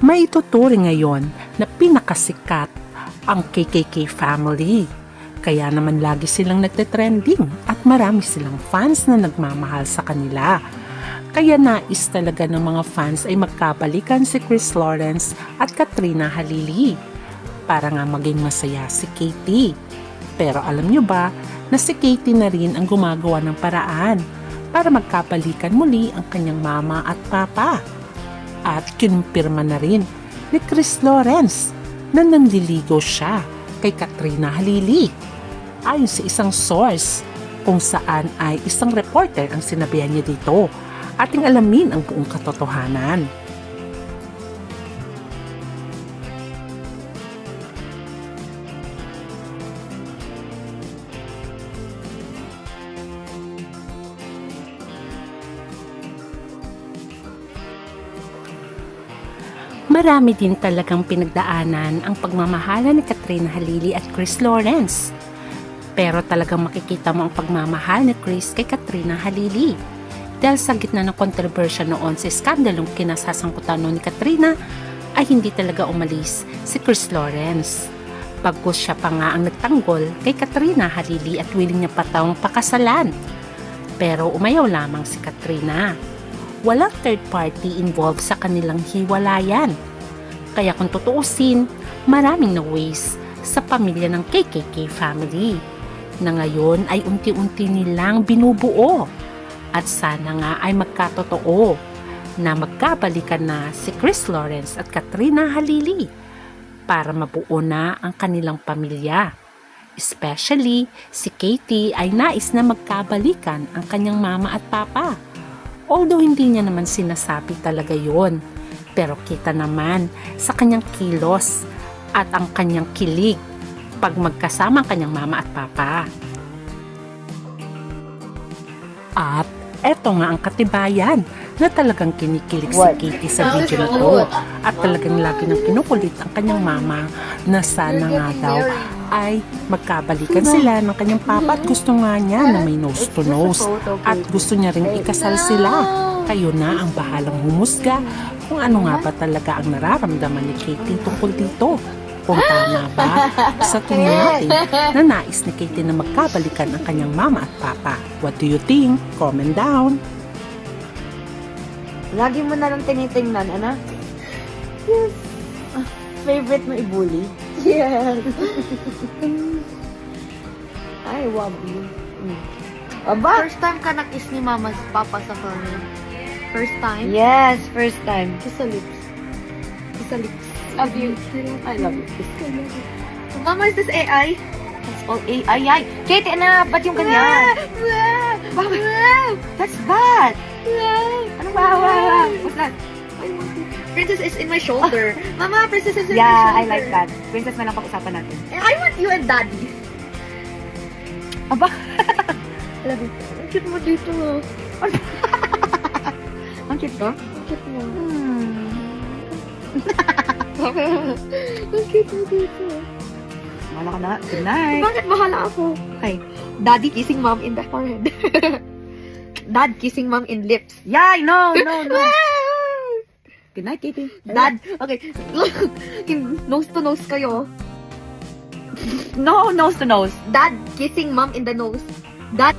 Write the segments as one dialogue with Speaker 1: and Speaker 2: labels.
Speaker 1: Maituturing ngayon na pinakasikat ang KKK family. Kaya naman lagi silang nagte-trending at marami silang fans na nagmamahal sa kanila. Kaya nais talaga ng mga fans ay magkabalikan si Chris Lawrence at Katrina Halili para nga maging masaya si Katie. Pero alam nyo ba na si Katie na rin ang gumagawa ng paraan para magkabalikan muli ang kanyang mama at papa. At kinumpirma na rin ni Chris Lawrence na nanliligaw siya kay Katrina Halili. Ayon sa isang source kung saan ay isang reporter ang sinabihan niya dito, ating alamin ang buong katotohanan. Marami din talagang pinagdaanan ang pagmamahalan ni Katrina Halili at Chris Lawrence. Pero talagang makikita mo ang pagmamahal ni Chris kay Katrina Halili. Dahil sa gitna ng kontrobersya noon sa skandalong kinasasangkutan noon ni Katrina, ay hindi talaga umalis si Chris Lawrence. Pagkus siya pa nga ang nagtanggol kay Katrina Halili at willing niya patawang pakasalan. Pero umayaw lamang si Katrina. Walang third party involved sa kanilang hiwalayan. Kaya kung tutuusin, maraming na-waste sa pamilya ng KKK family na ngayon ay unti-unti nilang binubuo. At sana nga ay magkatotoo na magkabalikan na si Chris Lawrence at Katrina Halili para mabuo na ang kanilang pamilya. Especially, si Katie ay nais na magkabalikan ang kanyang mama at papa. Although hindi niya naman sinasabi talaga yon, pero kita naman sa kanyang kilos at ang kanyang kilig pag magkasama ang kanyang mama at papa. At eto nga ang katibayan na talagang kinikilig si Katie sa video na to. At talagang lagi nang kinukulit ang kanyang mama na sana nga daw ay magkabalikan sila ng kanyang papa at gusto nga niya na may nose to nose at gusto niya rin ikasal sila. Kayo na ang bahalang humusga kung ano nga ba talaga ang nararamdaman ni Katie tungkol dito. Kung tama ba sa tingin natin na nais ni Katie na magkabalikan ang kanyang mama at papa. What do you think? Comment down.
Speaker 2: Lagi mo na lang tinitingnan, ano? Yes. Favorite mo i-bully? Yes. I love you. Aba?
Speaker 3: First time ka na-kiss ni mama at papa sa family? First time?
Speaker 2: Yes, first time.
Speaker 3: Kiss sa lips. Kiss sa lips.
Speaker 2: Love you. I love you.
Speaker 3: Mama, is this AI?
Speaker 2: That's all AI. Katie, ano? Ba't yung ganyan? Bakit? That's bad. Ano ba? What's that?
Speaker 3: Princess is in my shoulder. Mama, princess is in my
Speaker 2: Yeah, I
Speaker 3: shoulder.
Speaker 2: like that. Princess, man lang pag-usapan natin.
Speaker 3: I want you and daddy.
Speaker 2: Aba?
Speaker 3: Love you. Ang cute mo dito.
Speaker 2: Ang cute ko?
Speaker 3: Ang cute mo. Ang cute mo dito.
Speaker 2: Wala ka na. Good night.
Speaker 3: Bakit bahala ako? Okay. Daddy kissing mom in the forehead. Dad kissing mom in lips.
Speaker 2: Yay! No! Good night, Katie.
Speaker 3: Dad, okay. Nose to nose kayo.
Speaker 2: No, nose to nose.
Speaker 3: Dad kissing mom in the nose. Dad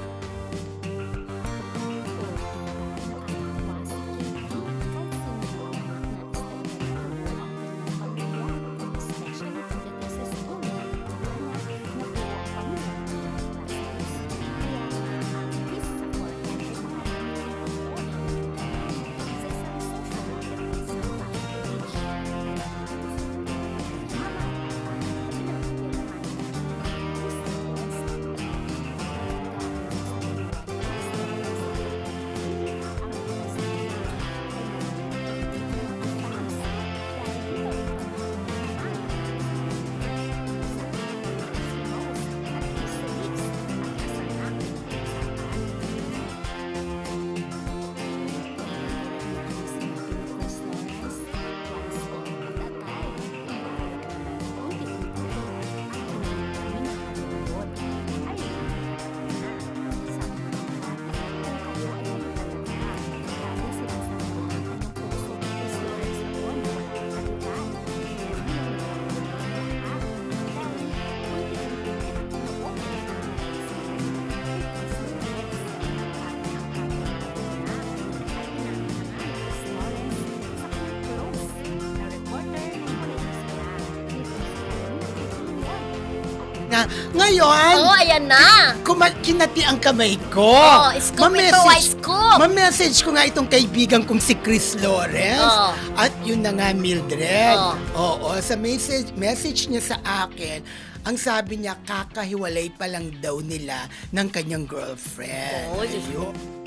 Speaker 4: Na, ngayon,
Speaker 5: Oo, ayan na.
Speaker 4: kinati ang kamay ko.
Speaker 5: Oo, scoop ito,
Speaker 4: Ma-message-
Speaker 5: scoop.
Speaker 4: Ma-message ko nga itong kaibigan kong si Chris Lawrence.
Speaker 5: Oo.
Speaker 4: At yun na nga, Mildred.
Speaker 5: Oo.
Speaker 4: Oo, sa message niya sa akin, ang sabi niya, kakahiwalay pa lang daw nila ng kanyang girlfriend.
Speaker 5: Oo, Diyos ko.
Speaker 4: Ayun.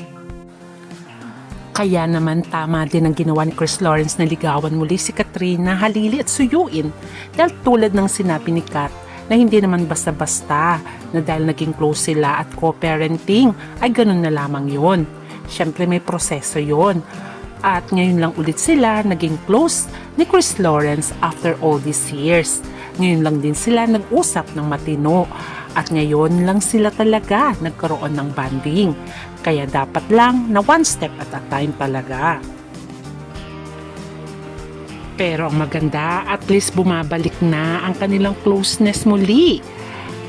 Speaker 1: Kaya naman tama din ang ginawa ni Chris Lawrence na ligawan muli si Katrina Halili at suyuin dahil tulad ng sinabi ni Kat na hindi naman basta-basta na dahil naging close sila at co-parenting ay ganun na lamang yun. Siyempre may proseso yun. At ngayon lang ulit sila naging close ni Chris Lawrence after all these years. Ngayon lang din sila nag-usap ng matino at ngayon lang sila talaga nagkaroon ng bonding. Kaya dapat lang na one step at a time talaga. Pero ang maganda, at least bumabalik na ang kanilang closeness muli.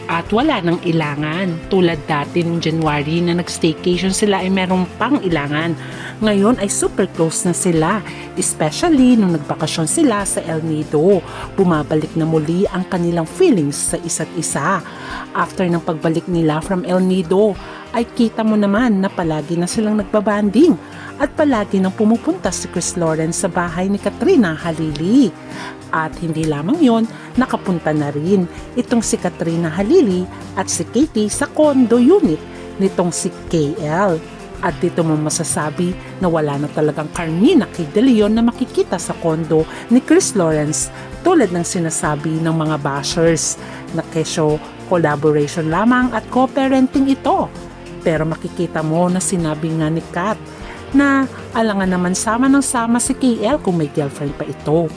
Speaker 1: At wala nang ilangan. Tulad dati nung January na nag-staycation sila ay merong pang ilangan. Ngayon ay super close na sila. Especially nung nagbakasyon sila sa El Nido. Bumabalik na muli ang kanilang feelings sa isa't isa. After ng pagbalik nila from El Nido, ay kita mo naman na palagi na silang nagbabanding at palagi nang pumupunta si Chris Lawrence sa bahay ni Katrina Halili. At hindi lamang yon, nakapunta na rin itong si Katrina Halili at si Katie sa condo unit nitong si KL. At dito mo masasabi na wala na talagang Carmina kay De Leon na makikita sa condo ni Chris Lawrence tulad ng sinasabi ng mga bashers na kesyo collaboration lamang at co-parenting ito. Pero makikita mo na sinabi nga ni Kat na alangan naman sama ng sama si KL kung may girlfriend pa ito.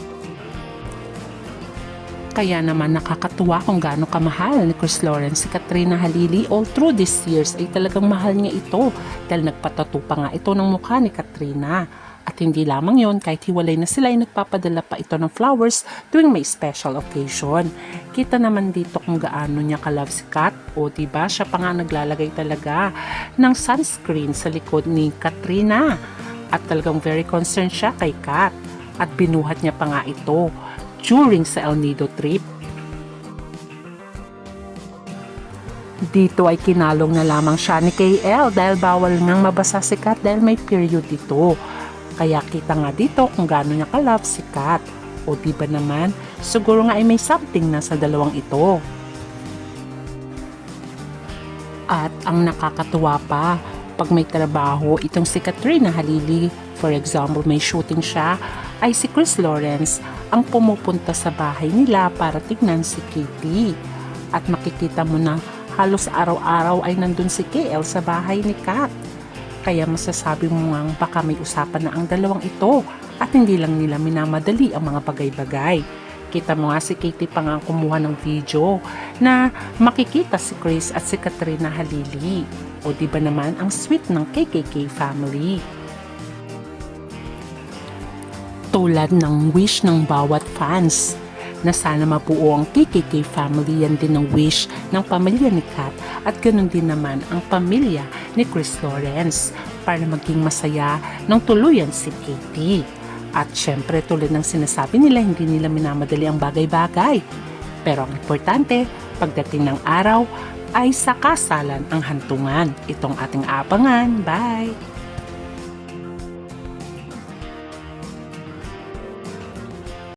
Speaker 1: Kaya naman nakakatuwa kung gaano kamahal ni Chris Lawrence si Katrina Halili all through these years ay talagang mahal niya ito dahil nagpatato pa nga ito ng mukha ni Katrina. At hindi lamang yon, kahit hiwalay na sila ay nagpapadala pa ito ng flowers tuwing may special occasion. Kita naman dito kung gaano niya ka-love si Kat. O diba, siya pa nga naglalagay talaga ng sunscreen sa likod ni Katrina. At talagang very concerned siya kay Kat. At binuhat niya pa nga ito during sa El Nido trip. Dito ay kinalong na lamang siya ni KL dahil bawal ngang mabasa si Kat dahil may period dito. Kaya kita nga dito kung gaano niya ka-love si Kat. O diba naman, siguro nga ay may something na sa dalawang ito. At ang nakakatuwa pa, pag may trabaho itong si Katrina Halili, for example may shooting siya, ay si Chris Lawrence ang pumupunta sa bahay nila para tignan si Katie. At makikita mo na halos araw-araw ay nandun si KL sa bahay ni Kat. Kaya masasabi mo nga baka may usapan na ang dalawang ito at hindi lang nila minamadali ang mga bagay-bagay. Kita mo nga si Katie pa nga kumuha ng video na makikita si Chris at si Katrina Halili. O diba naman ang sweet ng KKK family. Tulad ng wish ng bawat fans na sana mabuo ang KKK family, yan din ang wish ng pamilya ni Kat at ganoon din naman ang pamilya ni Chris Lawrence para maging masaya ng tuluyan si Katie. At syempre tulad ng sinasabi nila, hindi nila minamadali ang bagay-bagay. Pero ang importante, pagdating ng araw ay sa kasalan ang hantungan. Itong ating abangan. Bye!